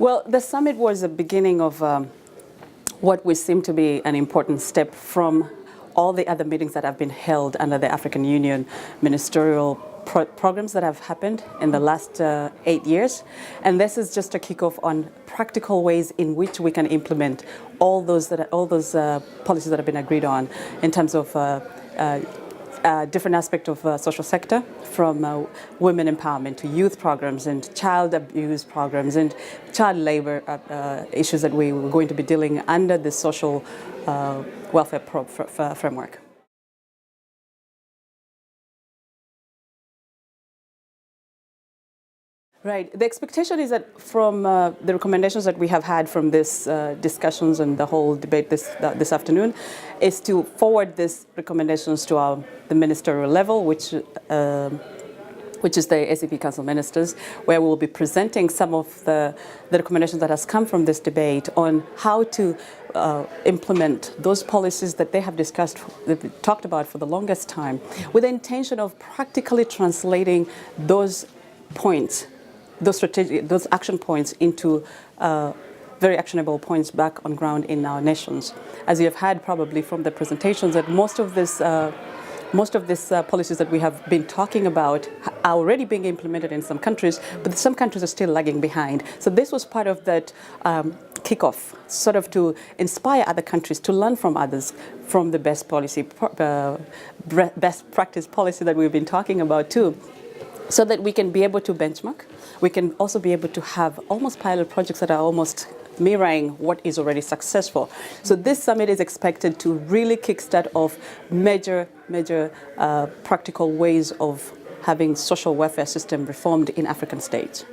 Well, the summit was the beginning of what we seem to be an important step from all the other meetings that have been held under the African Union ministerial programs that have happened in the last 8 years. And this is just a kickoff on practical ways in which we can implement all those policies that have been agreed on in terms of different aspects of social sector, from women empowerment to youth programs and child abuse programs and child labor issues that we were going to be dealing under the social welfare framework. Right. The expectation is that from the recommendations that we have had from this discussions and the whole debate this afternoon, is to forward these recommendations to the ministerial level, which is the ACP Council Ministers, where we will be presenting some of the recommendations that has come from this debate on how to implement those policies that they have discussed, they've talked about for the longest time, with the intention of practically translating those points, those action points into very actionable points back on ground in our nations. As you have heard probably from the presentations, that most of these policies that we have been talking about are already being implemented in some countries, but some countries are still lagging behind. So this was part of that kickoff, sort of to inspire other countries to learn from others, from the best practice policy that we've been talking about too, so that we can be able to benchmark. We can also be able to have almost pilot projects that are almost mirroring what is already successful. So this summit is expected to really kickstart off major practical ways of having social welfare system reformed in African states.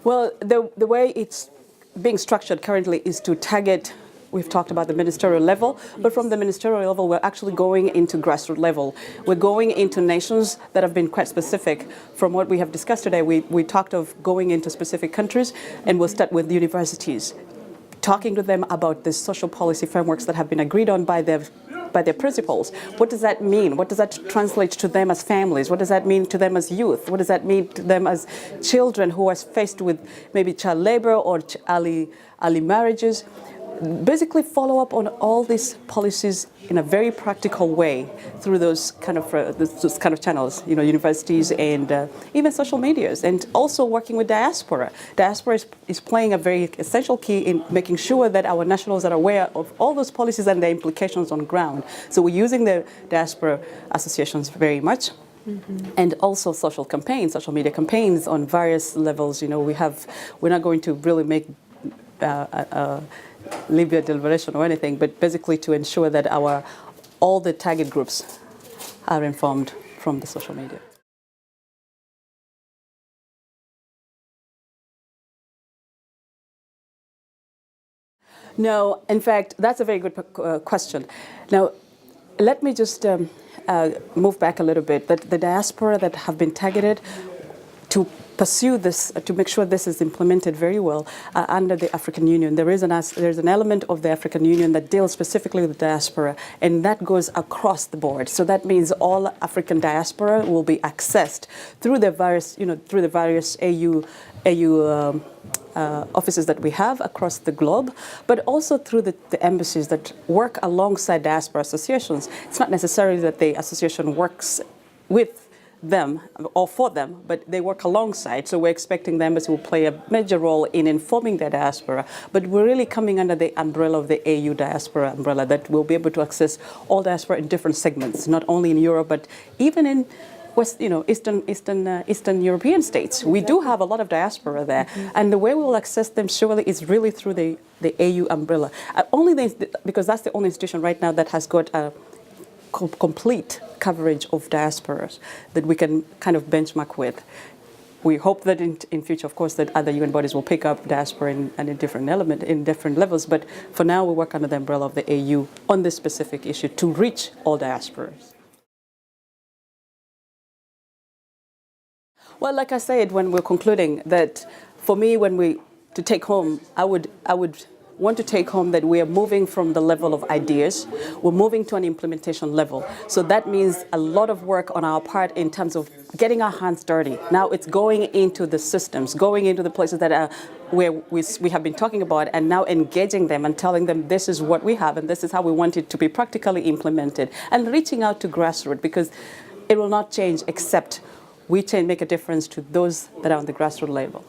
Well, the way it's being structured currently is to target. We've talked about the ministerial level, but from the ministerial level, we're actually going into grassroots level. We're going into nations that have been quite specific. From what we have discussed today, we talked of going into specific countries, and we'll start with universities, talking to them about the social policy frameworks that have been agreed on by their principals. What does that mean? What does that translate to them as families? What does that mean to them as youth? What does that mean to them as children who are faced with maybe child labor or early marriages? Basically follow up on all these policies in a very practical way through those kind of channels, universities and even social medias, and also working with diaspora. Diaspora is playing a very essential key in making sure that our nationals are aware of all those policies and their implications on ground. So we're using the diaspora associations very much. Mm-hmm. And also social campaigns, social media campaigns on various levels. We're not going to really make Libya deliberation or anything, but basically to ensure that all the target groups are informed from the social media. No, in fact, that's a very good question. Now, let me just move back a little bit. That the diaspora that have been targeted to pursue this, to make sure this is implemented very well under the African Union. There's an element of the African Union that deals specifically with diaspora, and that goes across the board. So that means all African diaspora will be accessed through the various AU offices that we have across the globe, but also through the embassies that work alongside diaspora associations. It's not necessarily that the association works with them or for them, but they work alongside. So we're expecting the embassy will play a major role in informing the diaspora. But we're really coming under the umbrella of the AU diaspora umbrella, that we'll be able to access all diaspora in different segments, not only in Europe, but even in Eastern European states. We do have a lot of diaspora there, mm-hmm. And the way we will access them surely is really through the AU umbrella. Because that's the only institution right now that has got a complete coverage of diasporas that we can kind of benchmark with. We hope that in future, of course, that other UN bodies will pick up diaspora in different levels. But for now, we work under the umbrella of the AU on this specific issue to reach all diasporas. Well, like I said when we're concluding, that for me, to take home, I would want to take home that we are moving from the level of ideas, we're moving to an implementation level. So that means a lot of work on our part in terms of getting our hands dirty. Now it's going into the systems, going into the places that are where we have been talking about, and now engaging them and telling them this is what we have and this is how we want it to be practically implemented, and reaching out to grassroots, because it will not change except we make a difference to those that are on the grassroots level.